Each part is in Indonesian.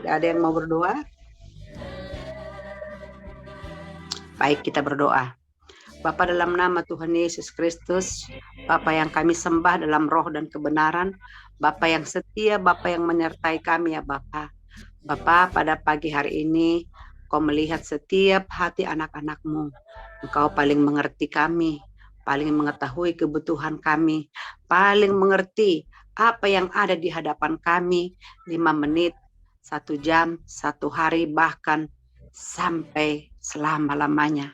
Tidak ada yang mau berdoa? Baik, kita berdoa. Bapa, dalam nama Tuhan Yesus Kristus, Bapa yang kami sembah dalam roh dan kebenaran, Bapa yang setia, Bapa yang menyertai kami ya Bapa. Bapa, pada pagi hari ini Kau melihat setiap hati anak-anak-Mu. Engkau paling mengerti kami, paling mengetahui kebutuhan kami, paling mengerti apa yang ada di hadapan kami, 5 menit, 1 jam, 1 hari, bahkan sampai selama-lamanya.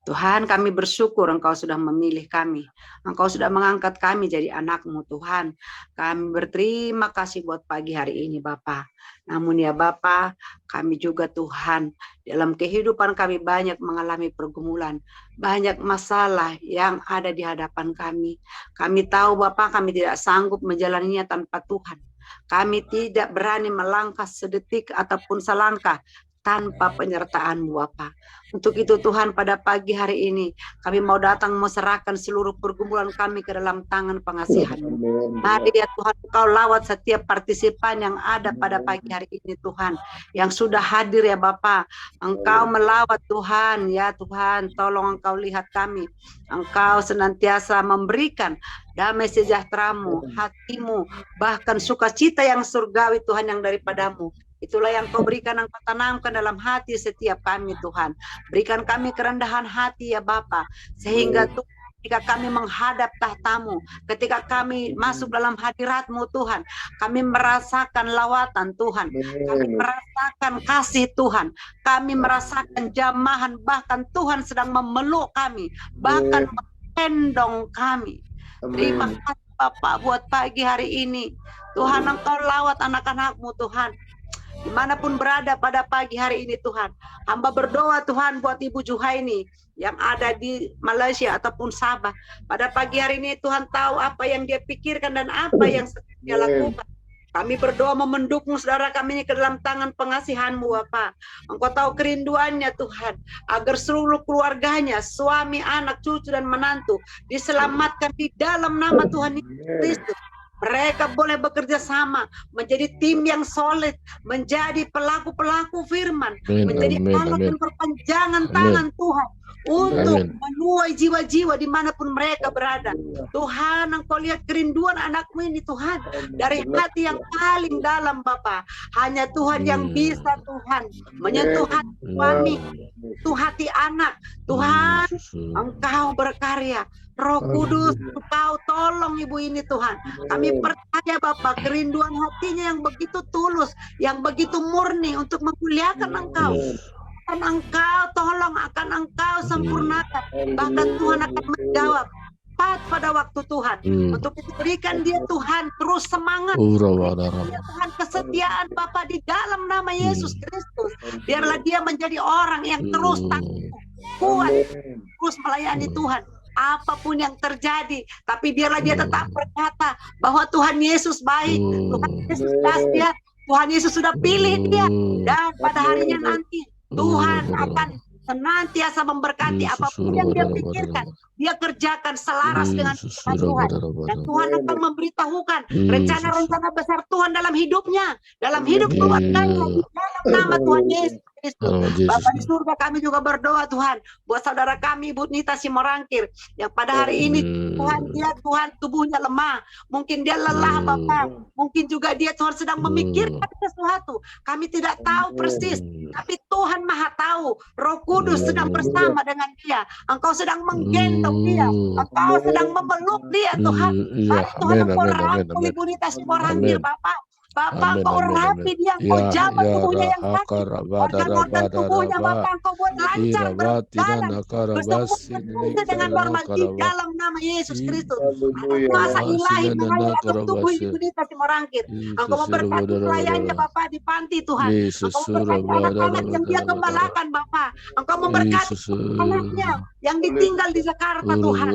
Tuhan, kami bersyukur Engkau sudah memilih kami. Engkau sudah mengangkat kami jadi anak-Mu Tuhan. Kami berterima kasih buat pagi hari ini Bapa. Namun ya Bapa, kami juga Tuhan, dalam kehidupan kami banyak mengalami pergumulan. Banyak masalah yang ada di hadapan kami. Kami tahu Bapa, kami tidak sanggup menjalaninya tanpa Tuhan. Kami tidak berani melangkah sedetik ataupun selangkah tanpa penyertaan-Mu Bapa. Untuk itu Tuhan, pada pagi hari ini kami mau datang serahkan seluruh pergumulan kami ke dalam tangan pengasihan-Mu. Mari ya Tuhan, Engkau lawat setiap partisipan yang ada pada pagi hari ini Tuhan, yang sudah hadir ya Bapa. Engkau melawat Tuhan, ya Tuhan, tolong Engkau lihat kami. Engkau senantiasa memberikan damai sejahtera-Mu, hatimu, bahkan sukacita yang surgawi Tuhan yang daripada-Mu. Itulah yang Kau berikan, Engkau tanamkan dalam hati setiap kami Tuhan. Berikan kami kerendahan hati ya Bapa, sehingga Tuhan, ketika kami menghadap tahta-Mu, ketika kami masuk dalam hadirat-Mu Tuhan, kami merasakan lawatan Tuhan, kami merasakan kasih Tuhan, kami merasakan jamahan, bahkan Tuhan sedang memeluk kami, bahkan menggendong kami. Terima kasih Bapak buat pagi hari ini. Tuhan, Engkau lawat anak-anak-Mu Tuhan, dimanapun berada pada pagi hari ini Tuhan. Hamba berdoa Tuhan buat Ibu Juhaini yang ada di Malaysia ataupun Sabah. Pada pagi hari ini Tuhan tahu apa yang dia pikirkan dan apa yang sedang dia lakukan. Kami berdoa mendukung saudara kami ini ke dalam tangan pengasihan-Mu Bapa. Engkau tahu kerinduannya Tuhan, agar seluruh keluarganya, suami, anak, cucu dan menantu diselamatkan di dalam nama Tuhan Yesus Kristus. Mereka boleh bekerja sama, menjadi tim yang solid, menjadi pelaku-pelaku firman, menjadi alat dan perpanjangan tangan Tuhan untuk menuai jiwa-jiwa dimanapun mereka berada. Tuhan, Engkau lihat kerinduan anak-Mu ini Tuhan, dari hati yang paling dalam Bapa. Hanya Tuhan yang bisa Tuhan menyentuh hati suami, itu hati anak. Tuhan, Engkau berkarya. Roh Kudus, Engkau tolong ibu ini Tuhan. Kami percaya Bapak, kerinduan hatinya yang begitu tulus, yang begitu murni untuk memuliakan Engkau. Dan Engkau tolong, akan Engkau sempurnakan. Bahkan Tuhan akan menjawab pada waktu Tuhan. Untuk itu berikan dia Tuhan terus semangat. Ya Tuhan, kesetiaan Bapak di dalam nama Yesus Kristus. Biarlah dia menjadi orang yang terus tangguh, kuat, terus melayani Tuhan. Apapun yang terjadi, tapi biarlah dia tetap berkata bahwa Tuhan Yesus baik, Tuhan Yesus dahsyat, Tuhan Yesus sudah pilih dia, dan pada harinya nanti Tuhan akan senantiasa memberkati apapun yang dia pikirkan, dia kerjakan selaras dengan Tuhan, dan Tuhan akan memberitahukan rencana-rencana besar Tuhan dalam hidupnya, dalam hidup keluarganya, di dalam nama Tuhan Yesus Kristus. Bapa di surga, kami juga berdoa Tuhan buat saudara kami Ibu Nita Simorangkir yang pada hari ini Tuhan, dia Tuhan tubuhnya lemah, mungkin dia lelah Bapak, mungkin juga dia Tuhan sedang memikirkan sesuatu, kami tidak tahu persis, tapi Tuhan Maha tahu. Roh Kudus sedang bersama dengan dia, Engkau sedang menggendong dia, Engkau sedang memeluk dia Tuhan. Tuhan, Engkau rangkul Ibu Nita Simorangkir Bapak. Bapak, Engkau rapi dia, Engkau jamah tubuhnya yang sakit, organ-organ tubuhnya Bapak, Engkau buat lancar berjalan, bersempurna dengan normal di dalam nama Yesus Kristus. Kuasa ilahi mengalir atas tubuh Ibu Nita Simorangkir. Engkau memberkati pelayannya Bapak di panti Tuhan. Engkau memberkati anak-anak yang dia gembalakan Bapak. Engkau memberkati anaknya yang ditinggal di Jakarta Tuhan.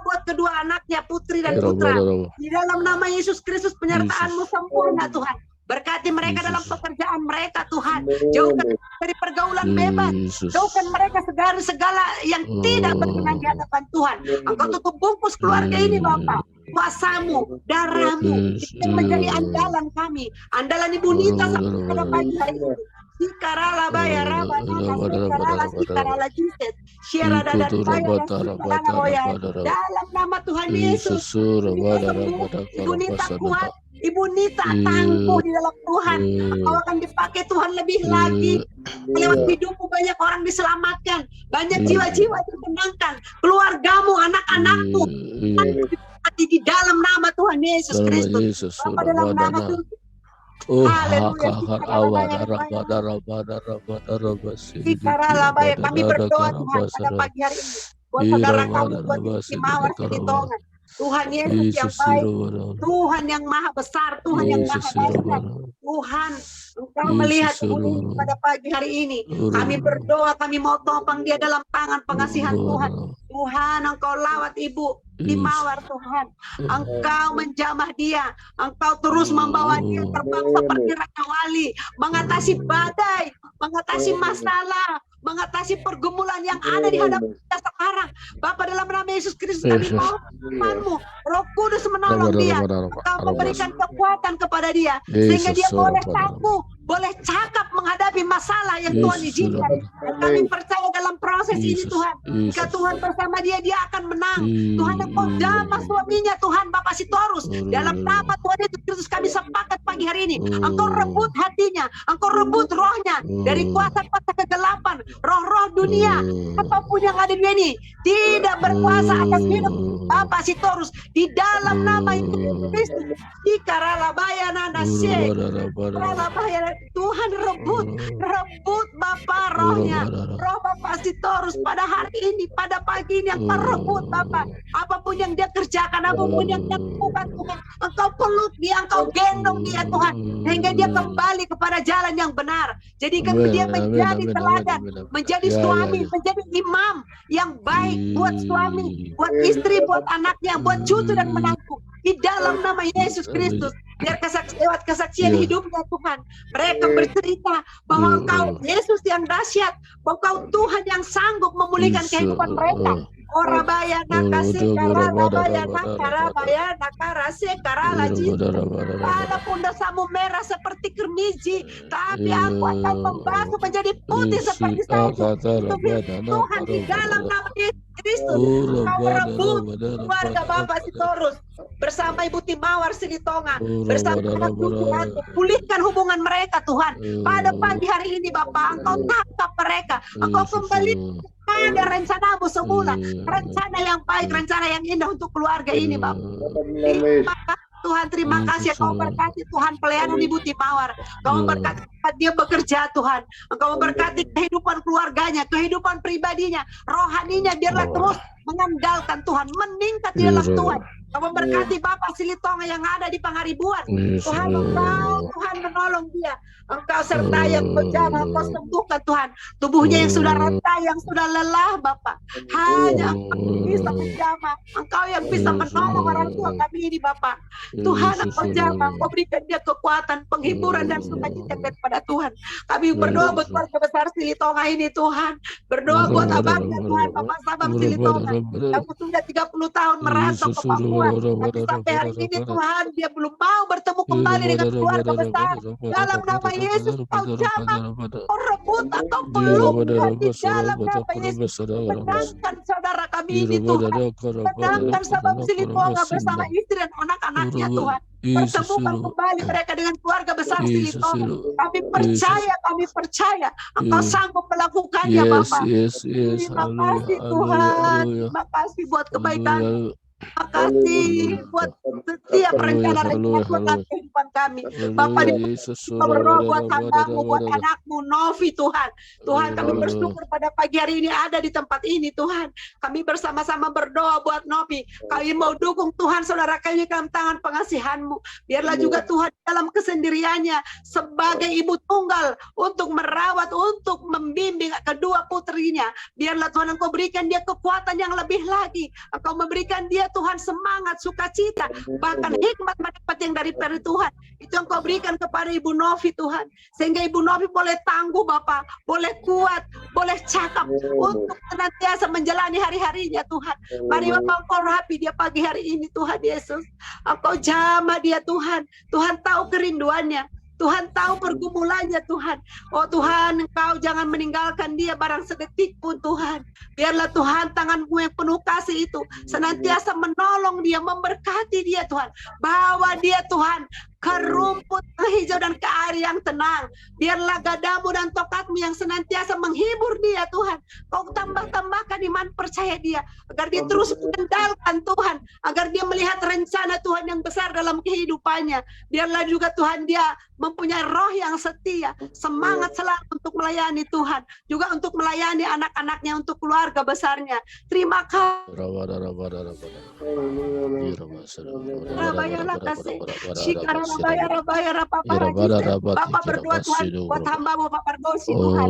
Buat kedua anaknya Putri dan Putra. Di dalam nama Yesus Kristus penyertaan-Mu sempurna Tuhan. Berkati mereka dalam pekerjaan mereka Tuhan. Jauhkan dari pergaulan bebas. Jauhkan mereka segala yang tidak berkenan di hadapan Tuhan. Engkau tutup bungkus keluarga ini Bapak. kuasamu, darahmu yang menjadi andalan kami, andalan Ibu Nita sampai pada pagi hari ini. Sikarala baya raba nana sikarala Jesus siara dadat baya sikarala roya dalam nama Tuhan Yesus. Ibu Nita kuat, Ibu Nita tangguh di dalam Tuhan. Engkau akan dipakai Tuhan lebih lagi. Lewat hidupmu banyak orang diselamatkan, banyak jiwa-jiwa ditenangkan, keluargamu, anak-anakmu di dalam nama Tuhan Yesus Kristus. Bapa dalam nama Tuhan. Kami berdoa Tuhan pada pagi hari ini buat saudara kami, buat Mawar Silitongan. Tuhan Yesus yang baik, Tuhan yang maha besar, Tuhan yang maha dahsyat. Tuhan, Engkau melihat Ibu pada pagi hari ini. Kami berdoa, kami mau topang dia dalam tangan pengasihan Tuhan. Tuhan, Engkau lawat Ibu di Mawar Tuhan. Engkau menjamah dia, Engkau terus membawa dia terbang seperti Raja Wali, mengatasi badai, mengatasi masalah, mengatasi pergumulan yang ada di hadapan kita sekarang. Bapa dalam nama Yesus Kristus kami mohon firman-Mu, Roh Kudus menolong dia. Engkau memberikan kekuatan kepada dia sehingga dia boleh tangguh, boleh cakap menghadapi masalah yang Tuhan izinkan. Dan kami percaya dalam proses ini Tuhan, jika Tuhan bersama dia, dia akan menang. Tuhan, Engkau jamah suaminya Tuhan, Bapak Sitorus. Dalam nama Tuhan Yesus Kristus kami sepakat pagi hari ini, Engkau rebut hatinya, Engkau rebut rohnya dari kuasa-kuasa kegelapan, roh-roh dunia, apapun yang ada di ini tidak berkuasa atas hidup Bapak Sitorus di dalam nama Yesus Kristus. Tuhan rebut Bapak rohnya, roh Bapak Sitorus pada hari ini, pada pagi ini yang rebut Bapak. Apapun yang dia kerjakan, apapun yang dia lakukan Tuhan, Engkau peluk dia, Engkau gendong dia Tuhan, sehingga dia kembali kepada jalan yang benar. Jadikan dia menjadi teladan, menjadi suami, menjadi imam yang baik buat suami, buat istri, buat anaknya, buat cucu dan menantu. Di dalam nama Yesus Kristus, biar lewat kesaksian hidupnya Tuhan, mereka bercerita bahwa Engkau Yesus yang dahsyat, bahwa Engkau Tuhan yang sanggup memulihkan kehidupan mereka. Orabaya nakasi karabaya nakarabaya nakarase karala Jesus. Walaupun dosamu merah seperti kermiji, tapi aku akan membasuh menjadi putih seperti salju. Tuhan di dalam nama Yesus Kristus, Kau rebut keluarga Bapak Sitorus bersama Ibu Timawar Silitonga, bersama anak Tuhan, pulihkan hubungan mereka Tuhan. Pada pagi hari ini Bapak, Engkau tangkap mereka, Engkau kembali ada rencanamu semula, rencana yang baik, rencana yang indah untuk keluarga ini Bapak. Tuhan, terima kasih. Kau berkati Tuhan pelayanan Ibu Timawar. Kau berkati dia bekerja Tuhan. Engkau memberkati kehidupan keluarganya, kehidupan pribadinya, rohaninya, biarlah terus mengandalkan Tuhan, meningkat di dalam Tuhan. Kau memberkati Bapak Silitonga yang ada di Pangaribuan. Tuhan, Engkau Tuhan menolong dia. Engkau sertai yang berjamaah, Engkau sembuhkan Tuhan tubuhnya yang sudah renta, yang sudah lelah Bapak. Hanya Engkau bisa menjamah, Engkau yang bisa menolong orang tua kami ini Bapak. Tuhan, Engkau jamah, Engkau berikan dia kekuatan, penghiburan dan sukacita daripada Tuhan. Kami berdoa buat keluarga besar Silitonga ini Tuhan. Berdoa buat abangnya Tuhan, Bapak Sabang Silitonga yang sudah 30 tahun merantau ke Papua. Tapi sampai hari ini Tuhan, dia belum mau bertemu kembali dengan keluarga besar. Dalam nama Yesus, Kau jamah, Kau rebut, Kau peluk di dalam nama Yesus. Menangkan saudara kami ini Tuhan, menangkan Sabang Silitonga bersama istri dan anak-anaknya Tuhan. Pertemukan kembali mereka dengan keluarga besar Silitonga. Kami percaya Engkau sanggup melakukannya Bapak. Terima kasih Tuhan, terima kasih buat kebaikan. Terima kasih buat setiap rencana-rencana dalam kehidupan kami. Bapak berdoa buat hambamu, buat anakmu, Novi Tuhan. Tuhan, kami bersyukur pada pagi hari ini ada di tempat ini Tuhan. Kami bersama-sama berdoa buat Novi. Kami mau dukung Tuhan saudara kami dalam tangan pengasihan-Mu. Biarlah juga Tuhan dalam kesendiriannya sebagai ibu tunggal untuk merawat, untuk membimbing kedua putrinya. Biarlah Tuhan Engkau berikan dia kekuatan yang lebih lagi. Engkau memberikan dia Tuhan semangat, sukacita, bahkan hikmat mendapat yang dari Tuhan. Itu yang Kau berikan kepada Ibu Novi Tuhan, sehingga Ibu Novi boleh tangguh Bapa, boleh kuat, boleh cakap untuk senantiasa menjalani hari-harinya Tuhan. Mari Bapa Engkau rapi dia pagi hari ini Tuhan Yesus. Engkau jamah dia Tuhan. Tuhan tahu kerinduannya, Tuhan tahu pergumulannya Tuhan. Oh Tuhan, Engkau jangan meninggalkan dia barang sedetik pun Tuhan. Biarlah Tuhan tangan-Mu yang penuh kasih itu senantiasa menolong dia, memberkati dia Tuhan. Bawa dia Tuhan ke rumput hijau dan ke air yang tenang. Biarlah gadamu dan tokatmu yang senantiasa menghibur dia Tuhan. Kau tambah-tambahkan iman percaya dia, agar dia terus mengandalkan Tuhan, agar dia melihat rencana Tuhan yang besar dalam kehidupannya. Biarlah juga Tuhan dia mempunyai roh yang setia, semangat selalu untuk melayani Tuhan, juga untuk melayani anak-anaknya, untuk keluarga besarnya. Terima kasih. Bapak berdoa Tuhan buat hamba-Mu Bapak Pargosi Tuhan.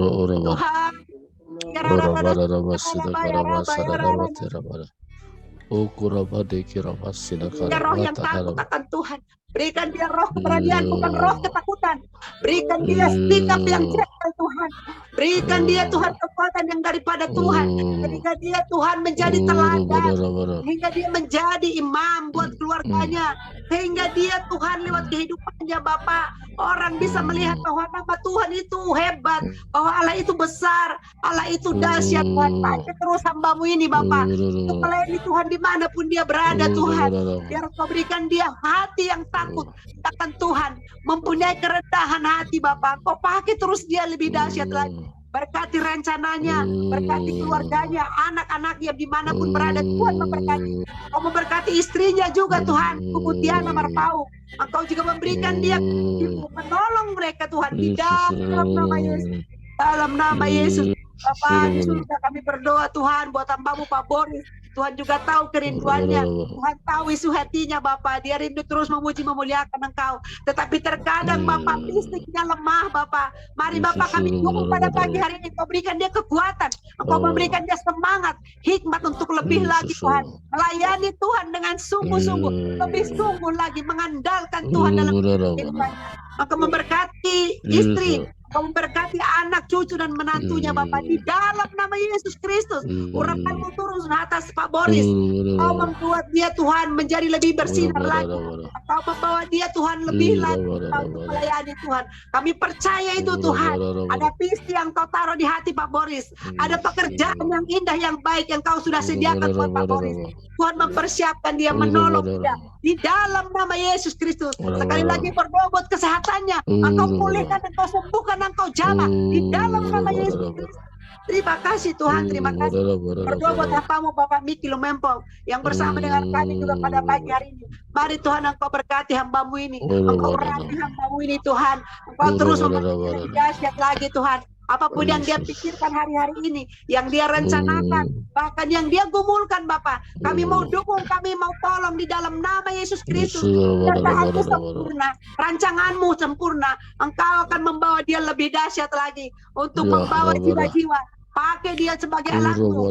Roh yang takut akan Tuhan, berikan dia roh keberanian, bukan roh ketakutan. Berikan dia sikap yang gentle Tuhan. Berikan dia Tuhan kekuatan yang daripada Tuhan, sehingga dia Tuhan menjadi teladan, sehingga dia menjadi imam buat keluarganya, sehingga dia Tuhan lewat kehidupannya Bapak, orang bisa melihat bahwa nama Tuhan itu hebat, bahwa Allah itu besar, Allah itu dahsyat. Tuhan, pakai terus hamba-Mu ini Bapak, untuk melayani Tuhan dimanapun dia berada Tuhan. Biar Kau berikan dia hati yang takut akan Tuhan, mempunyai kerendahan hati Bapak. Kau pakai terus dia lebih dahsyat lagi. Berkati rencananya, berkati keluarganya, anak-anaknya dimanapun berada. Tuhan memberkati. Kau memberkati istrinya juga Tuhan, Ibu Tiana Marpau. Engkau juga memberikan dia menolong mereka Tuhan, di dalam nama Yesus. Dalam nama Yesus. Bapak di surga kami berdoa Tuhan buat hamba-Mu Pak Boris. Tuhan juga tahu kerinduannya, Tuhan tahu isu hatinya Bapak. Dia rindu terus memuji memuliakan Engkau, tetapi terkadang Bapak fisiknya lemah Bapak. Mari Bapak kami dukung pada pagi hari ini. Kau berikan dia kekuatan, Engkau memberikan dia semangat, hikmat untuk lebih lagi Tuhan melayani Tuhan dengan sungguh-sungguh, lebih sungguh lagi mengandalkan Tuhan dalam kehidupannya. Maka memberkati istri, Kau memberkati anak, cucu, dan menantunya Bapak, di dalam nama Yesus Kristus. Urapan-Mu turun atas Pak Boris. Kau membuat dia Tuhan menjadi lebih bersinar lagi. Kau membawa dia Tuhan lebih lagi untuk melayani Tuhan. Kami percaya itu Tuhan. Ada visi yang Kau taruh di hati Pak Boris. Ada pekerjaan yang indah, yang baik yang Kau sudah sediakan buat Pak Boris. Tuhan mempersiapkan dia, menolong dia. Di dalam nama Yesus Kristus. Sekali lagi berdoa buat kesehatannya. Engkau pulihkan, Engkau sembuhkan, Engkau jamah. Di dalam nama Yesus Kristus. Terima kasih Tuhan, terima kasih. Berdoa buat hamba-Mu Bapak Miki Lumempong yang bersama dengan kami juga pada pagi hari ini. Mari Tuhan Engkau berkati hamba-Mu ini. Engkau berkati hamba-Mu ini Tuhan. Engkau terus memberkati dahsyat lagi Tuhan. Apapun yang dia pikirkan hari-hari ini, yang dia rencanakan, bahkan yang dia gumulkan Bapak, kami mau dukung, kami mau tolong di dalam nama Yesus Kristus. Kerjaanmu sempurna, rancangan-Mu sempurna. Engkau akan membawa dia lebih dahsyat lagi untuk membawa jiwa-jiwa. Pakai dia sebagai alatmu,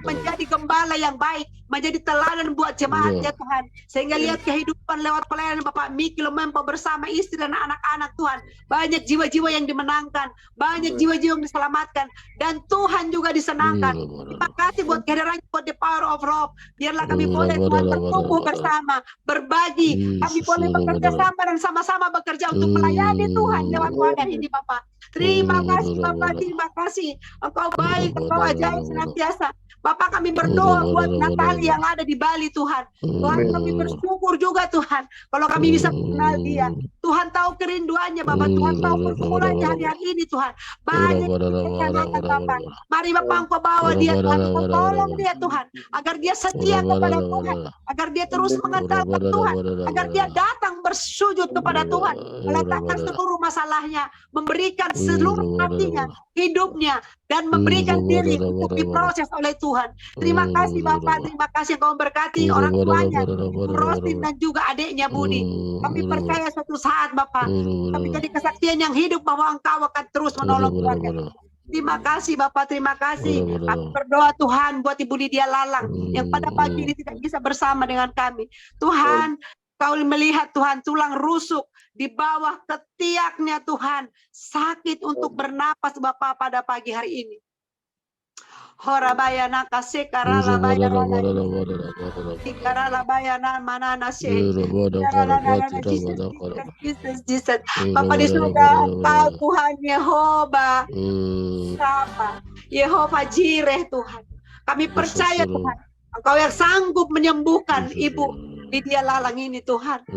menjadi gembala yang baik, menjadi teladan buat jemaatnya Tuhan. Sehingga lihat kehidupan lewat pelayanan Bapak Miki Lumempong bersama istri dan anak-anak Tuhan. Banyak jiwa-jiwa yang dimenangkan, banyak jiwa-jiwa yang diselamatkan, dan Tuhan juga disenangkan. Terima kasih buat kehadirannya, buat the power of love. Biarlah kami boleh Tuhan bertumbuh bersama, berbagi. Kami boleh bekerja sama dan sama-sama bekerja untuk melayani Tuhan lewat pelayanan ini Bapak. Terima kasih Bapak, terima kasih. Engkau baik, Engkau ajaib senantiasa. Bapak kami berdoa buat Natali yang ada di Bali Tuhan. Tuhan kami bersyukur juga Tuhan. Kalau kami bisa mengenal dia. Tuhan tahu kerinduannya Bapak. Tuhan tahu pergumulannya hari-hari ini Tuhan. Banyak yang Bapak. Mari Bapak Engkau bawa dia Tuhan. Engkau tolong dia Tuhan. Agar dia setia kepada Tuhan. Agar dia terus mengandalkan Tuhan. Agar dia datang bersujud kepada Tuhan. Meletakkan seluruh masalahnya. Memberikan seluruh hatinya, hidupnya, dan memberikan diri untuk diproses oleh Tuhan. Terima kasih Bapak, terima kasih Engkau memberkati orang tuanya, Rosin dan juga adiknya Budi. Kami percaya suatu saat Bapak, kami jadi kesaksian yang hidup bahwa Engkau akan terus menolong keluarga. Terima kasih Bapak, terima kasih. Kami berdoa Tuhan buat Ibu Lydia Lalang yang pada pagi ini tidak bisa bersama dengan kami. Tuhan, Kau melihat Tuhan tulang rusuk di bawah ketiaknya Tuhan. Sakit untuk bernapas Bapak pada pagi hari ini. Horabayana kasekarala bayana ikarala bayana manana se Jesus. Bapak di surga, Engkau Tuhan Yehova Rafa, Yehova Jireh Tuhan. Kami percaya Tuhan, Engkau yang sanggup menyembuhkan Ibu Lydia Lalang ini Tuhan.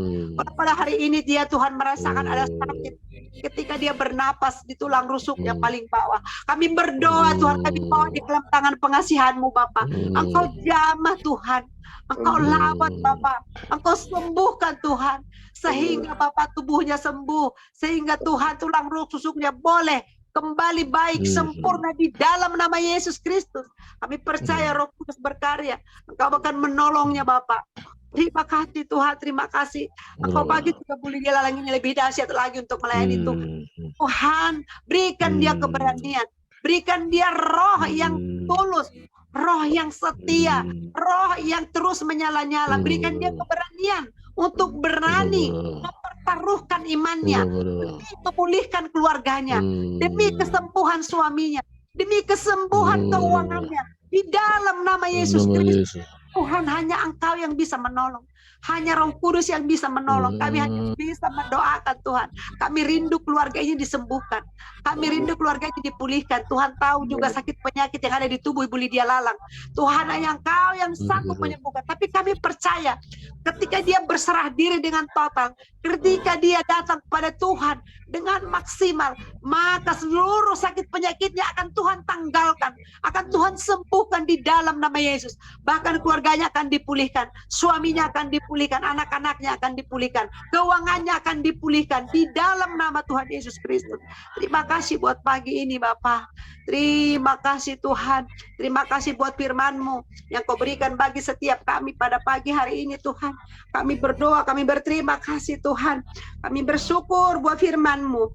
Pada hari ini dia Tuhan merasakan ada sakit ketika dia bernapas di tulang rusuk yang paling bawah. Kami berdoa Tuhan, kami bawa di dalam tangan pengasihan-Mu Bapak. Engkau jamah Tuhan, Engkau lawat Bapak, Engkau sembuhkan Tuhan, sehingga Bapak tubuhnya sembuh, sehingga Tuhan tulang rusuknya boleh kembali baik sempurna di dalam nama Yesus Kristus. Kami percaya Roh Kudus berkarya, Engkau akan menolongnya Bapak. Terima kasih Tuhan, terima kasih. Engkau bagi juga Bu Lydia Lalang ini lebih dahsyat lagi untuk melayani Tuhan. Tuhan, berikan dia keberanian, berikan dia roh yang tulus, roh yang setia, roh yang terus menyala-nyala. Berikan dia keberanian untuk berani mempertaruhkan imannya, demi memulihkan keluarganya, demi kesembuhan suaminya, demi kesembuhan keuangannya. Di dalam nama Yesus Kristus. Tuhan, hanya Engkau yang bisa menolong. Hanya Roh Kudus yang bisa menolong. Kami hanya bisa mendoakan Tuhan. Kami rindu keluarga ini disembuhkan. Kami rindu keluarga ini dipulihkan. Tuhan tahu juga sakit penyakit yang ada di tubuh Ibu Lydia Lalang. Tuhan, hanya Engkau yang sanggup menyembuhkan. Tapi kami percaya ketika dia berserah diri dengan total, ketika dia datang kepada Tuhan dengan maksimal, maka seluruh sakit penyakitnya akan Tuhan tanggalkan, akan Tuhan sembuhkan di dalam nama Yesus. Bahkan keluarganya akan dipulihkan, suaminya akan dipulihkan, anak-anaknya akan dipulihkan, keuangannya akan dipulihkan di dalam nama Tuhan Yesus Kristus. Terima kasih buat pagi ini Bapak. Terima kasih Tuhan. Terima kasih buat firman-Mu yang Kau berikan bagi setiap kami pada pagi hari ini Tuhan. Kami berdoa, kami berterima kasih Tuhan. Kami bersyukur buat firman-Mu.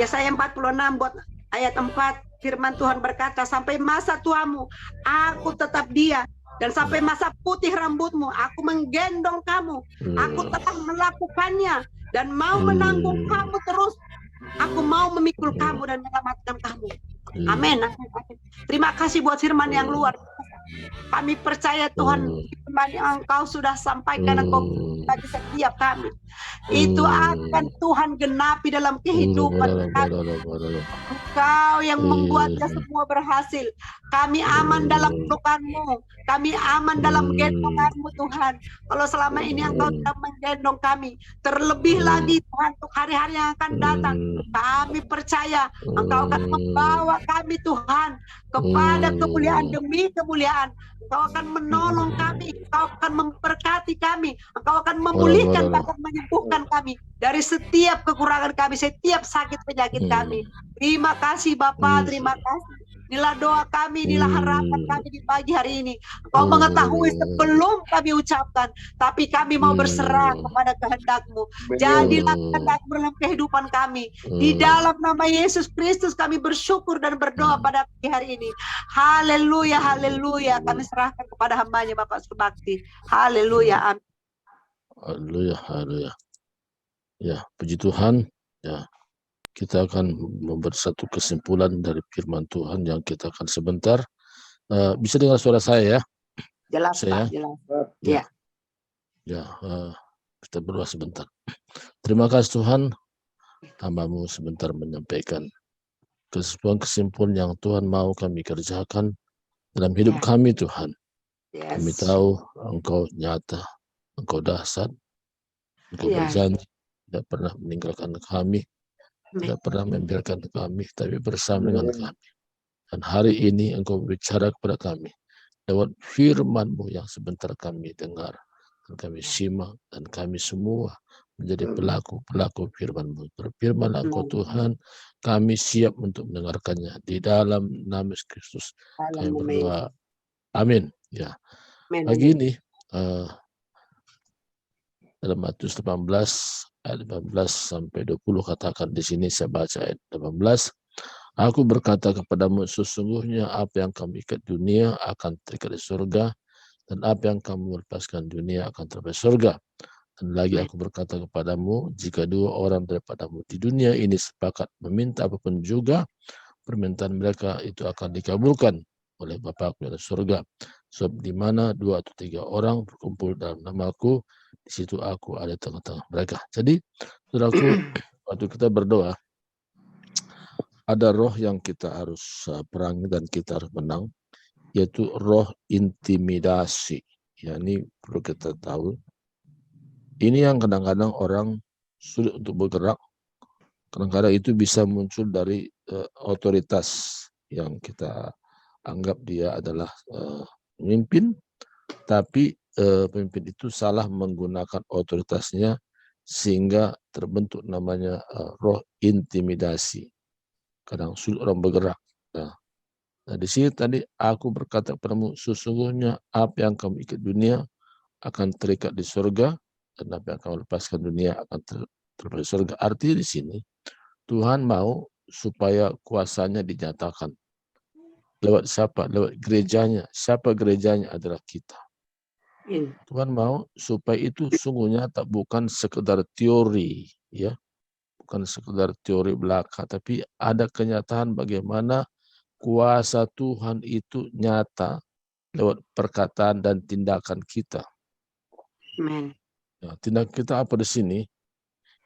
Yesaya 46 buat ayat 4, firman Tuhan berkata, sampai masa tuamu aku tetap dia, dan sampai masa putih rambutmu aku menggendong kamu. Aku telah melakukannya dan mau menanggung kamu terus. Aku mau memikul kamu dan menyelamatkan kamu. Amin. Terima kasih buat firman yang luar biasa. Kami percaya Tuhan, firman yang Engkau sudah sampaikan, Engkau bagi setiap kami, itu akan Tuhan genapi dalam kehidupan kami. Engkau yang membuatnya semua berhasil. Kami aman dalam pelukan-Mu, kami aman dalam gendongan-Mu Tuhan. Kalau selama ini Engkau sudah menggendong kami, terlebih lagi Tuhan untuk hari-hari yang akan datang, kami percaya Engkau akan membawa kami Tuhan kepada kemuliaan demi kemuliaan. Engkau akan menolong kami, Engkau akan memberkati kami, Engkau akan memulihkan, bahkan menyembuhkan kami dari setiap kekurangan kami, setiap sakit penyakit kami. Terima kasih Bapa, terima kasih. Inilah doa kami, inilah harapan kami di pagi hari ini. Engkau mengetahui sebelum kami ucapkan, tapi kami mau berserah kepada kehendak-Mu. Jadilah kehendak-Mu dalam kehidupan kami. Di dalam nama Yesus Kristus kami bersyukur dan berdoa pada pagi hari ini. Haleluya, haleluya. Kami serahkan kepada hamba-Nya Bapak Subakti. Haleluya, amin. Haleluya, haleluya. Ya, puji Tuhan. Ya, kita akan membuat satu kesimpulan dari firman Tuhan yang kita akan sebentar. Bisa dengar suara saya ya? Jelas, Pak, jelas. Ya. Ya, kita berdoa sebentar. Terima kasih Tuhan, hamba-Mu sebentar menyampaikan kesimpulan yang Tuhan mau kami kerjakan dalam hidup kami Tuhan. Kami tahu Engkau nyata, Engkau dahsyat, Engkau berjanji tidak pernah meninggalkan kami, tidak pernah membiarkan kami, tapi bersama dengan kami. Dan hari ini Engkau bicara kepada kami lewat firman-Mu yang sebentar kami dengar dan kami simak, dan kami semua menjadi pelaku-pelaku firman-Mu. Berfirman Engkau Tuhan, kami siap untuk mendengarkannya. Di dalam nama Yesus Kristus kami berdoa. Amin. Ya. Pagi ini dalam Matius 18 ayat 18 sampai 20 katakan di sini, saya baca ayat 18. Aku berkata kepadamu, sesungguhnya apa yang kamu ikat dunia akan terikat di surga, dan apa yang kamu lepaskan dunia akan terlepas surga. Dan lagi Amin. aku berkata kepadamu, jika dua orang daripadamu di dunia ini sepakat meminta apapun juga, permintaan mereka itu akan dikabulkan oleh Bapa-Ku yang ada di surga. Sebab di mana 2 atau 3 orang berkumpul dalam namaku, di situ aku ada di tengah-tengah mereka. Jadi, saudaraku, waktu kita berdoa, ada roh yang kita harus perangi dan kita harus menang, yaitu roh intimidasi. Ya, ini perlu kita tahu. Ini yang kadang-kadang orang sulit untuk bergerak. Kadang-kadang itu bisa muncul dari otoritas yang kita anggap dia adalah pemimpin, tapi pemimpin itu salah menggunakan otoritasnya sehingga terbentuk namanya roh intimidasi. Kadang sulit orang bergerak. Nah, di sini tadi aku berkata kepadamu, sesungguhnya apa yang kamu ikat dunia akan terikat di surga, dan apa yang kamu lepaskan dunia akan terlepas di surga. Artinya di sini Tuhan mau supaya kuasanya dinyatakan. Lewat siapa? Lewat gerejanya. Siapa gerejanya? Adalah kita. Tuhan mau supaya itu sungguh nyata, bukan sekedar teori, ya, bukan sekedar teori belaka, tapi ada kenyataan bagaimana kuasa Tuhan itu nyata lewat perkataan dan tindakan kita. Amin. Nah, tindakan kita apa di sini?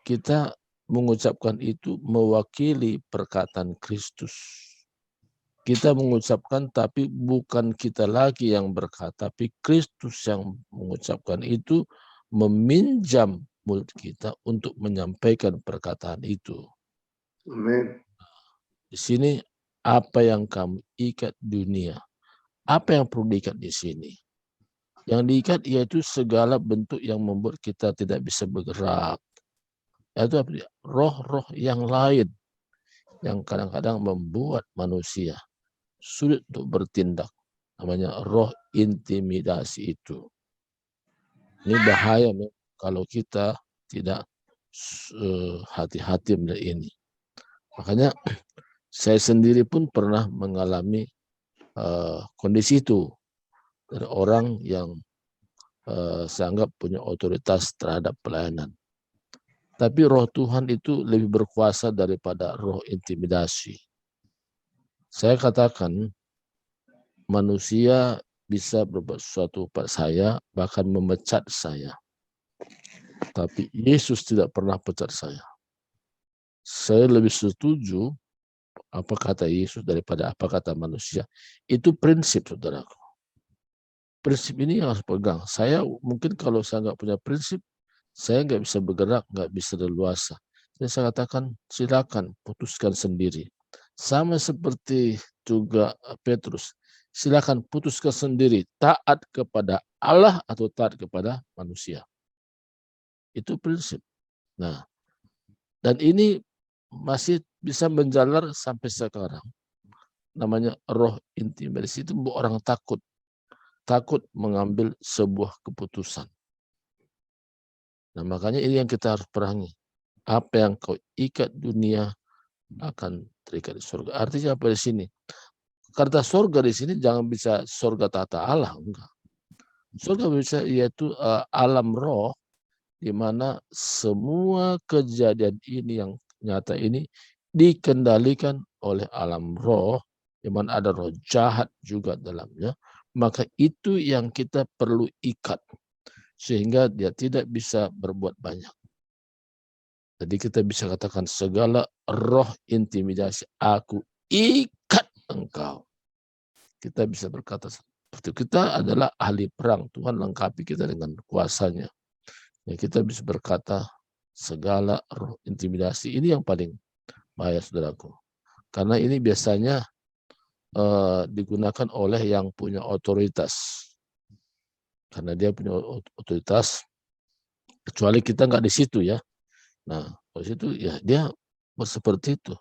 Kita mengucapkan itu mewakili perkataan Kristus. Kita mengucapkan tapi bukan kita lagi yang berkata, tapi Kristus yang mengucapkan itu, meminjam mulut kita untuk menyampaikan perkataan itu. Amin. Di sini apa yang kamu ikat dunia, apa yang perlu diikat di sini? Yang diikat yaitu segala bentuk yang membuat kita tidak bisa bergerak. Yaitu roh-roh yang lain yang kadang-kadang membuat manusia sulit untuk bertindak. Namanya roh intimidasi itu. Ini bahaya kalau kita tidak hati-hati melihat ini. Makanya saya sendiri pun pernah mengalami kondisi itu dari orang yang saya anggap punya otoritas terhadap pelayanan. Tapi roh Tuhan itu lebih berkuasa daripada roh intimidasi. Saya katakan manusia bisa berbuat sesuatu pada saya, bahkan memecat saya. Tapi Yesus tidak pernah pecat saya. Saya lebih setuju apa kata Yesus daripada apa kata manusia. Itu prinsip, saudaraku. Prinsip ini yang harus pegang. Saya mungkin kalau saya nggak punya prinsip, saya nggak bisa bergerak, nggak bisa leluasa. Jadi saya katakan, silakan putuskan sendiri. Sama seperti juga Petrus, silakan putuskan sendiri, taat kepada Allah atau taat kepada manusia. Itu prinsip. Nah, dan ini masih bisa menjalar sampai sekarang. Namanya roh intimidasi itu membuat orang takut. Takut mengambil sebuah keputusan. Nah, makanya ini yang kita harus perangi. Apa yang kau ikat dunia akan terikat di surga. Artinya apa di sini? Kata surga di sini jangan bisa surga tata Allah, enggak. Surga bisa yaitu alam roh, di mana semua kejadian ini yang nyata ini dikendalikan oleh alam roh, di mana ada roh jahat juga dalamnya. Maka itu yang kita perlu ikat sehingga dia tidak bisa berbuat banyak. Jadi kita bisa katakan segala roh intimidasi aku ikat engkau. Kita bisa berkata seperti itu. Kita adalah ahli perang. Tuhan lengkapi kita dengan kuasanya. Ya, kita bisa berkata segala roh intimidasi. Ini yang paling bahaya, saudaraku. Karena ini biasanya digunakan oleh yang punya otoritas. Karena dia punya otoritas, kecuali kita nggak di situ ya. Nah, di situ ya dia seperti itu.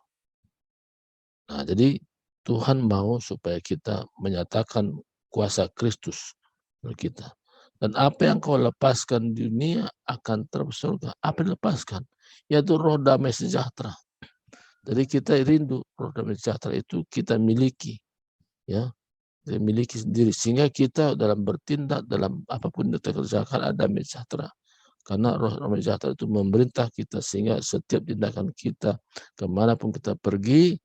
Nah, jadi Tuhan mau supaya kita menyatakan kuasa Kristus bagi kita. Dan apa yang kau lepaskan di dunia akan terlepas surga. Apa yang lepaskan? Yaitu roh damai sejahtera. Jadi kita rindu roh damai sejahtera itu kita miliki, ya, kita miliki sendiri sehingga kita dalam bertindak dalam apapun yang kita kerjakan ada damai sejahtera. Karena roh damai sejahtera itu memerintah kita sehingga setiap tindakan kita kemanapun kita pergi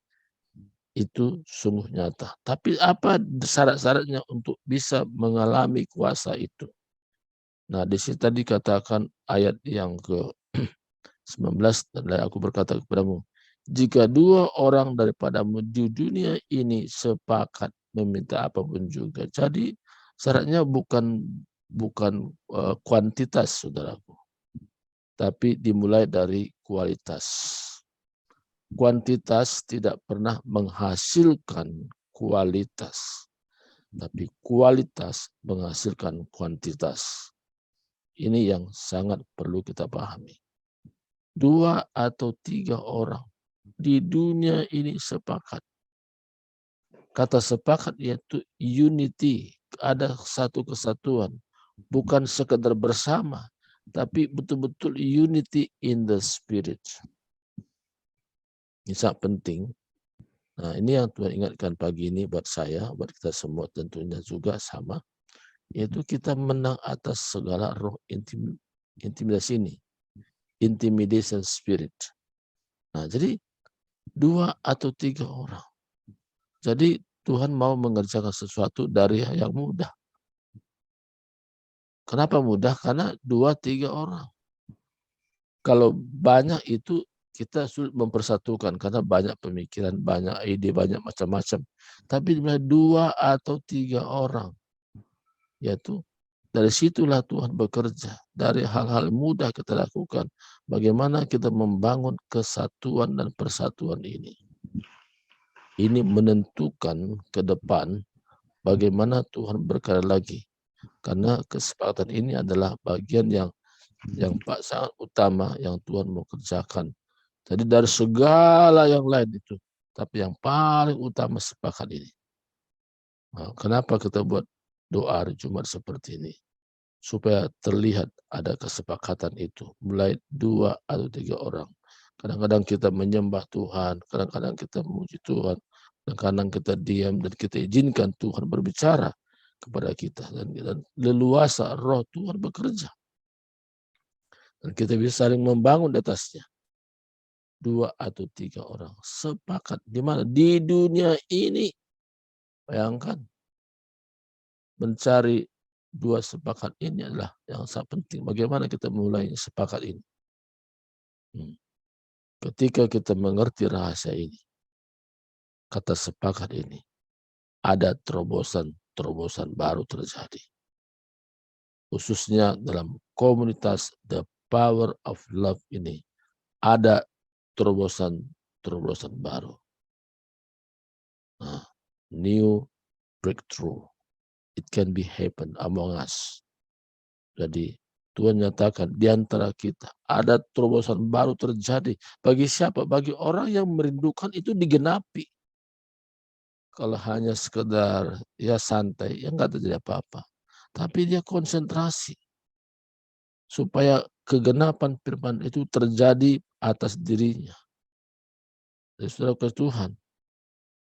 itu sungguh nyata. Tapi apa syarat-syaratnya untuk bisa mengalami kuasa itu? Nah, di sini tadi katakan ayat yang ke-19, dan aku berkata kepadamu, jika dua orang daripadamu di dunia ini sepakat meminta apapun juga. Jadi syaratnya bukan kuantitas, saudaraku, tapi dimulai dari kualitas. Kuantitas tidak pernah menghasilkan kualitas, tapi kualitas menghasilkan kuantitas. Ini yang sangat perlu kita pahami. 2 atau 3 orang di dunia ini sepakat. Kata sepakat yaitu unity, ada satu kesatuan, bukan sekedar bersama, tapi betul-betul unity in the spirit. Ini sangat penting. Nah, ini yang Tuhan ingatkan pagi ini buat saya, buat kita semua tentunya juga sama, yaitu kita menang atas segala roh intimidasi ini, intimidation spirit. Nah, jadi 2 atau 3 orang. Jadi Tuhan mau mengerjakan sesuatu dari yang mudah. Kenapa mudah? Karena 2, 3 orang. Kalau banyak itu kita sulit mempersatukan karena banyak pemikiran, banyak ide, banyak macam-macam. Tapi 2 atau 3 orang, yaitu dari situlah Tuhan bekerja. Dari hal-hal mudah kita lakukan. Bagaimana kita membangun kesatuan dan persatuan ini. Ini menentukan ke depan bagaimana Tuhan berkarya lagi. Karena kesepakatan ini adalah bagian yang sangat utama yang Tuhan mau kerjakan. Jadi dari segala yang lain itu, tapi yang paling utama sepakat ini. Nah, kenapa kita buat doa hari Jumat seperti ini? Supaya terlihat ada kesepakatan itu. Mulai 2 atau 3 orang. Kadang-kadang kita menyembah Tuhan, kadang-kadang kita memuji Tuhan, kadang-kadang kita diam dan kita izinkan Tuhan berbicara kepada kita. Dan leluasa roh Tuhan bekerja. Dan kita bisa saling membangun di atasnya. 2 atau 3 orang sepakat. Di mana? Di dunia ini. Bayangkan. Mencari 2 sepakat ini adalah yang sangat penting. Bagaimana kita mulai sepakat ini? Ketika kita mengerti rahasia ini, kata sepakat ini, ada terobosan baru terjadi. Khususnya dalam komunitas The Power of Love ini, ada terobosan baru. Nah, new breakthrough. It can be happen among us. Jadi Tuhan nyatakan di antara kita ada terobosan baru terjadi. Bagi siapa? Bagi orang yang merindukan itu digenapi. Kalau hanya sekedar ya santai, ya enggak terjadi apa-apa. Tapi dia konsentrasi. Supaya kegenapan firman itu terjadi atas dirinya. Jadi saudara ke Tuhan.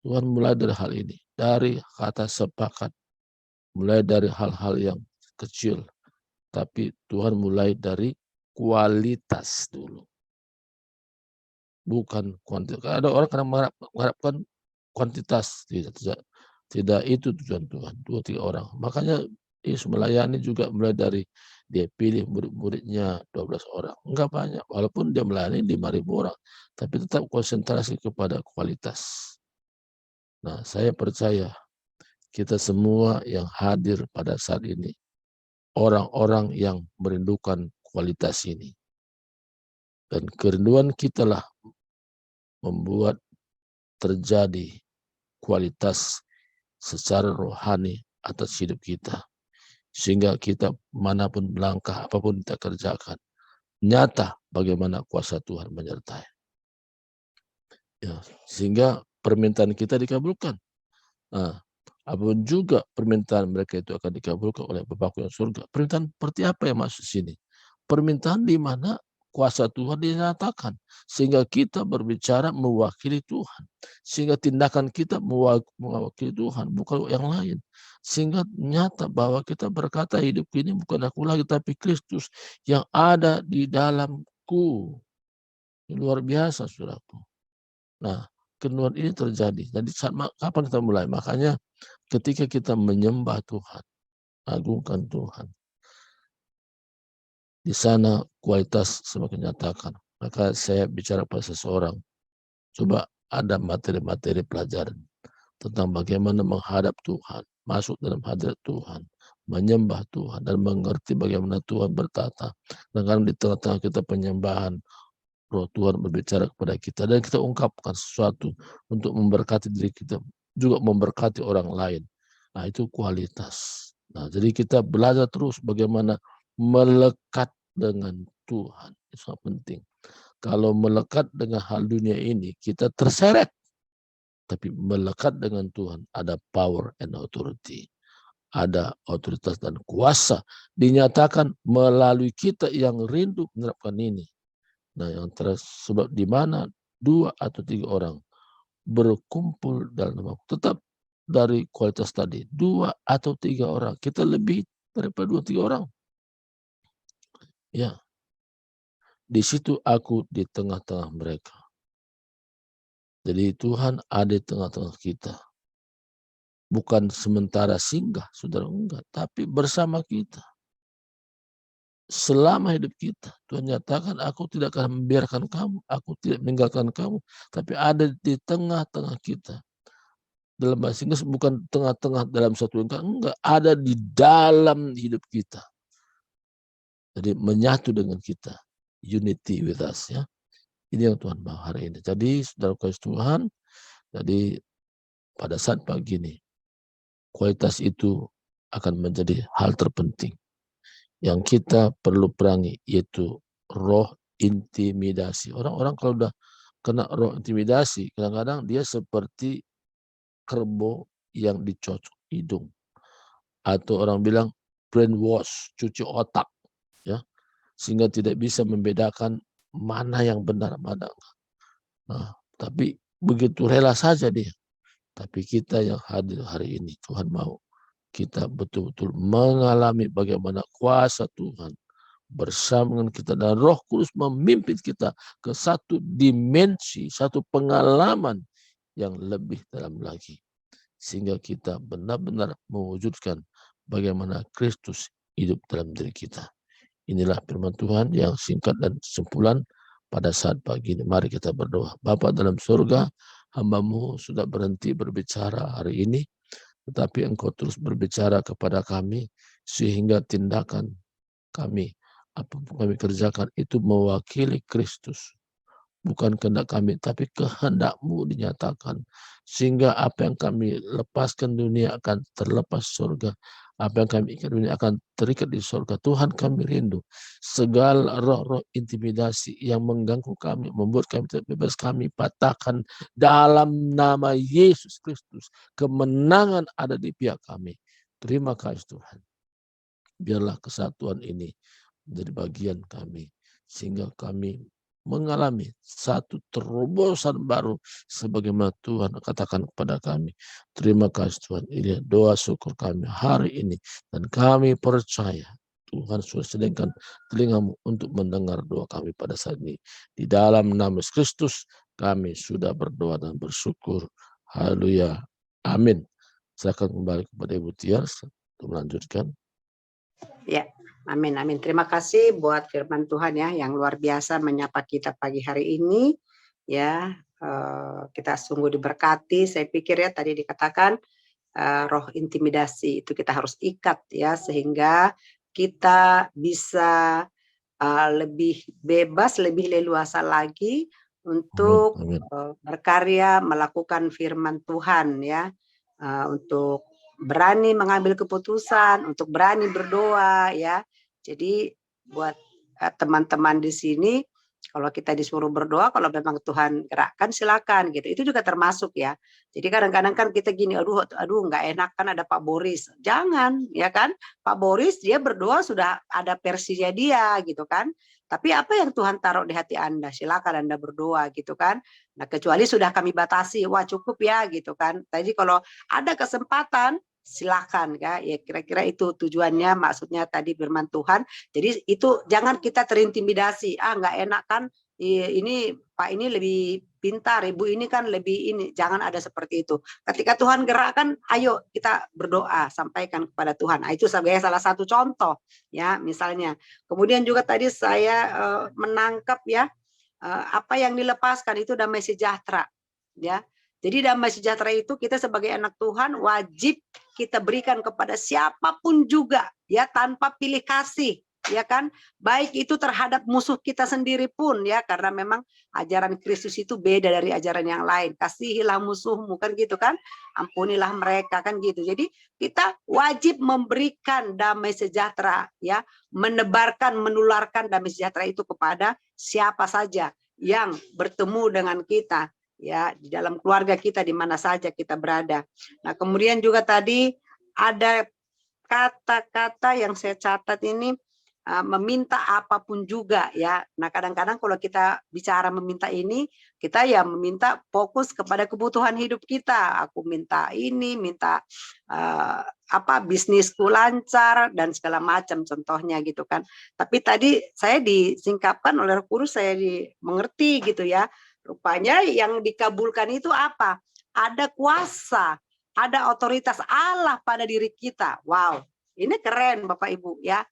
Tuhan mulai dari hal ini. Dari kata sepakat. Mulai dari hal-hal yang kecil. Tapi Tuhan mulai dari kualitas dulu. Bukan kuantitas. Ada orang kadang mengharapkan kuantitas. Tidak itu tujuan Tuhan. 2, 3 orang. Makanya Yesus melayani juga mulai dari dia pilih murid-muridnya 12 orang. Enggak banyak. Walaupun dia melayani 5.000 orang. Tapi tetap konsentrasi kepada kualitas. Nah, saya percaya kita semua yang hadir pada saat ini. Orang-orang yang merindukan kualitas ini. Dan kerinduan kita lah membuat terjadi kualitas secara rohani atas hidup kita. Sehingga kita manapun melangkah, apapun kita kerjakan, nyata bagaimana kuasa Tuhan menyertai. Ya, sehingga permintaan kita dikabulkan. Nah, apapun juga permintaan mereka itu akan dikabulkan oleh Bapakku yang surga. Permintaan seperti apa yang masuk sini? Permintaan di mana kuasa Tuhan dinyatakan. Sehingga kita berbicara mewakili Tuhan. Sehingga tindakan kita mewakili Tuhan, bukan yang lain. Sehingga nyata bahwa kita berkata hidup ini bukan aku lagi, tapi Kristus yang ada di dalamku. Ini luar biasa, saudaraku. Nah, kenuan ini terjadi. Jadi kapan kita mulai? Makanya ketika kita menyembah Tuhan, agungkan Tuhan, di sana kualitas semakin nyatakan. Maka saya bicara pada seseorang, coba ada materi-materi pelajaran tentang bagaimana menghadap Tuhan, masuk dalam hadirat Tuhan, menyembah Tuhan, dan mengerti bagaimana Tuhan bertata. Dan karena di tengah-tengah kita penyembahan, Roh Tuhan berbicara kepada kita, dan kita ungkapkan sesuatu untuk memberkati diri kita, juga memberkati orang lain. Nah, itu kualitas. Nah, jadi kita belajar terus bagaimana melekat dengan Tuhan. Itu sangat penting. Kalau melekat dengan hal dunia ini, kita terseret. Tapi melekat dengan Tuhan, ada power and authority. Ada otoritas dan kuasa. Dinyatakan melalui kita yang rindu menerapkan ini. Nah, yang sebab di mana 2 atau 3 orang berkumpul dalam namaku. Tetap dari kualitas tadi, 2 atau 3 orang. Kita lebih daripada 2-3 orang. Ya, di situ aku di tengah-tengah mereka. Jadi Tuhan ada di tengah-tengah kita. Bukan sementara singgah, saudara, enggak. Tapi bersama kita. Selama hidup kita, Tuhan nyatakan, aku tidak akan membiarkan kamu, aku tidak meninggalkan kamu, tapi ada di tengah-tengah kita. Dalam bahasa Inggris bukan tengah-tengah dalam satu lingkaran, enggak, ada di dalam hidup kita. Jadi menyatu dengan kita, unity with us, ya. Ini yang Tuhan bawa hari ini. Jadi saudara kasih Tuhan, jadi pada saat pagi ini, kualitas itu akan menjadi hal terpenting yang kita perlu perangi, yaitu roh intimidasi. Orang-orang kalau udah kena roh intimidasi, kadang-kadang dia seperti kerbau yang dicocok hidung. Atau orang bilang brainwash, cuci otak, ya, sehingga tidak bisa membedakan mana yang benar, mana enggak. Nah, tapi begitu rela saja dia. Tapi kita yang hadir hari ini, Tuhan mau kita betul-betul mengalami bagaimana kuasa Tuhan bersama dengan kita, dan Roh Kudus memimpin kita ke satu dimensi, satu pengalaman yang lebih dalam lagi. Sehingga kita benar-benar mewujudkan bagaimana Kristus hidup dalam diri kita. Inilah firman Tuhan yang singkat dan kesimpulan pada saat pagi ini. Mari kita berdoa. Bapa dalam surga, hamba-Mu sudah berhenti berbicara hari ini, tetapi Engkau terus berbicara kepada kami, sehingga tindakan kami, apapun kami kerjakan, itu mewakili Kristus. Bukan kehendak kami, tapi kehendak-Mu dinyatakan. Sehingga apa yang kami lepaskan dunia akan terlepas surga. Apa yang kami ikat dunia akan terikat di surga. Tuhan, kami rindu segala roh-roh intimidasi yang mengganggu kami, membuat kami tidak bebas, kami patahkan dalam nama Yesus Kristus. Kemenangan ada di pihak kami. Terima kasih Tuhan. Biarlah kesatuan ini menjadi bagian kami, sehingga kami mengalami satu terobosan baru sebagaimana Tuhan katakan kepada kami. Terima kasih Tuhan. Ini doa syukur kami hari ini, dan kami percaya Tuhan sudah sediakan telingamu untuk mendengar doa kami pada saat ini. Di dalam nama Yesus Kristus kami sudah berdoa dan bersyukur. Haleluya. Amin. Silakan kembali kepada Ibu Tias untuk melanjutkan. Ya, amin, amin. Terima kasih buat firman Tuhan ya, yang luar biasa menyapa kita pagi hari ini. Ya, kita sungguh diberkati. Saya pikir ya tadi dikatakan roh intimidasi itu kita harus ikat ya, sehingga kita bisa lebih bebas, lebih leluasa lagi untuk berkarya melakukan firman Tuhan ya, untuk berani mengambil keputusan, untuk berani berdoa ya. Jadi buat teman-teman di sini Kalau kita disuruh berdoa, kalau memang Tuhan gerakkan silakan gitu. Itu juga termasuk ya. Jadi kadang-kadang kan kita gini, aduh nggak enak kan ada Pak Boris. Jangan ya kan. Pak Boris dia berdoa sudah ada versinya dia gitu kan. Tapi apa yang Tuhan taruh di hati Anda, silakan Anda berdoa gitu kan. Nah, kecuali sudah kami batasi, wah cukup ya gitu kan. Tadi kalau ada kesempatan silakan ya kira-kira itu tujuannya, maksudnya tadi firman Tuhan. Jadi itu jangan kita terintimidasi, nggak enak kan, ini Pak ini lebih pintar, Ibu ini kan lebih ini, jangan ada seperti itu. Ketika Tuhan gerakkan, ayo kita berdoa, sampaikan kepada Tuhan. Nah, itu sebagai salah satu contoh ya misalnya. Kemudian juga tadi saya menangkap ya apa yang dilepaskan itu damai sejahtera ya. Jadi damai sejahtera itu kita sebagai anak Tuhan wajib kita berikan kepada siapapun juga ya, tanpa pilih kasih ya kan, baik itu terhadap musuh kita sendiri pun ya, karena memang ajaran Kristus itu beda dari ajaran yang lain. Kasihilah musuhmu kan gitu kan, ampunilah mereka kan gitu. Jadi kita wajib memberikan damai sejahtera ya, menebarkan, menularkan damai sejahtera itu kepada siapa saja yang bertemu dengan kita ya, di dalam keluarga kita, di mana saja kita berada. Nah, kemudian juga tadi ada kata-kata yang saya catat ini, meminta apapun juga ya. Nah, kadang-kadang kalau kita bicara meminta ini, kita ya meminta fokus kepada kebutuhan hidup kita. Aku minta ini, minta bisnisku lancar dan segala macam contohnya gitu kan. Tapi tadi saya disingkapkan oleh Roh Kudus, saya mengerti gitu ya. Rupanya yang dikabulkan itu apa? Ada kuasa, ada otoritas Allah pada diri kita. Wow, ini keren Bapak Ibu ya.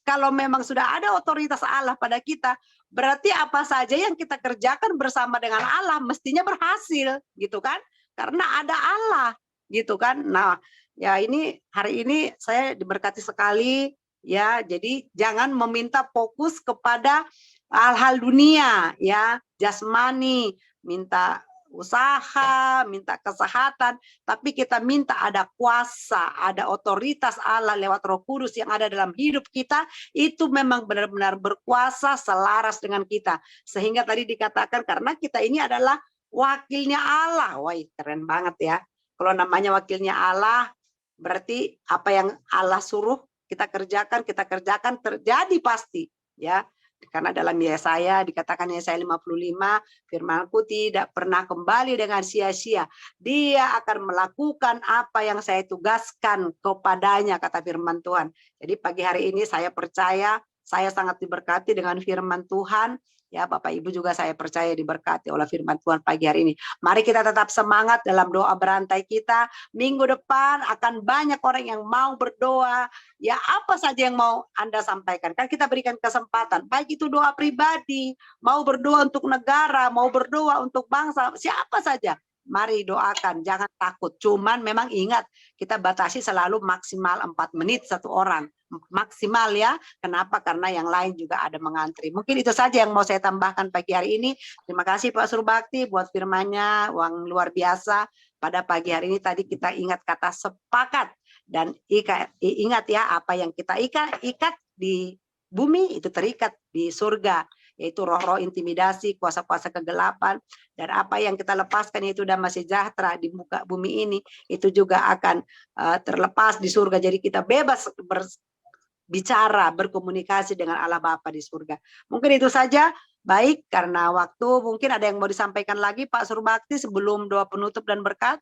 Kalau memang sudah ada otoritas Allah pada kita, berarti apa saja yang kita kerjakan bersama dengan Allah mestinya berhasil, gitu kan? Karena ada Allah, gitu kan? Nah, ya ini hari ini saya diberkati sekali ya. Jadi jangan meminta fokus kepada hal-hal dunia ya, jasmani, minta usaha, minta kesehatan, tapi kita minta ada kuasa, ada otoritas Allah lewat Roh Kudus yang ada dalam hidup kita, itu memang benar-benar berkuasa selaras dengan kita. Sehingga tadi dikatakan karena kita ini adalah wakilnya Allah. Wah, keren banget ya. Kalau namanya wakilnya Allah, berarti apa yang Allah suruh kita kerjakan terjadi pasti ya. Karena dalam Yesaya dikatakan Yesaya 55, firman-Ku tidak pernah kembali dengan sia-sia. Dia akan melakukan apa yang saya tugaskan kepadanya, kata firman Tuhan. Jadi pagi hari ini saya percaya, saya sangat diberkati dengan firman Tuhan. Ya, Bapak Ibu juga saya percaya diberkati oleh firman Tuhan pagi hari ini. Mari kita tetap semangat dalam doa berantai kita. Minggu depan akan banyak orang yang mau berdoa. Ya, apa saja yang mau Anda sampaikan. Kan kita berikan kesempatan. Baik itu doa pribadi, mau berdoa untuk negara, mau berdoa untuk bangsa, siapa saja. Mari doakan, jangan takut. Cuman memang ingat, kita batasi selalu maksimal 4 menit satu orang. Maksimal ya. Kenapa? Karena yang lain juga ada mengantri. Mungkin itu saja yang mau saya tambahkan pagi hari ini. Terima kasih Pak Surbakti buat firman-Nya, yang luar biasa. Pada pagi hari ini tadi kita ingat kata sepakat. Dan ingat ya, apa yang kita ikat di bumi itu terikat di surga, yaitu roh-roh intimidasi, kuasa-kuasa kegelapan, dan apa yang kita lepaskan yaitu damai sejahtera di muka bumi ini, itu juga akan terlepas di surga. Jadi kita bebas berbicara, berkomunikasi dengan Allah Bapa di surga. Mungkin itu saja. Baik, karena waktu mungkin ada yang mau disampaikan lagi Pak Surbakti sebelum doa penutup dan berkat.